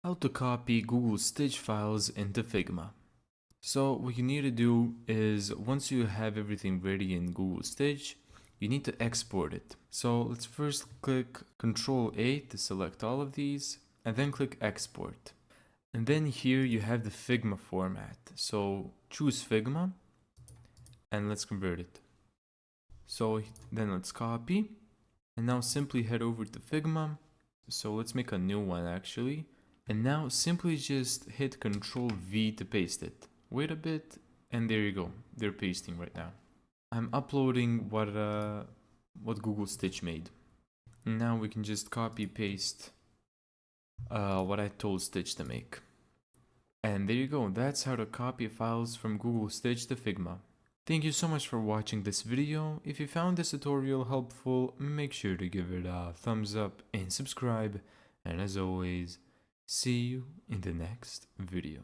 How to copy Google Stitch files into Figma. So what you need to do is once you have everything ready in Google Stitch, you need to export it. So let's first click Ctrl A to select all of these and then click Export. And then here you have the Figma format. So choose Figma and let's convert it. So then let's copy and now simply head over to Figma. So let's make a new one actually. And now simply just hit Ctrl V to paste it. Wait a bit and there you go. They're pasting right now. I'm uploading what Google Stitch made. Now we can just copy paste what I told Stitch to make. And there you go. That's how to copy files from Google Stitch to Figma. Thank you so much for watching this video. If you found this tutorial helpful, make sure to give it a thumbs up and subscribe. And as always, see you in the next video.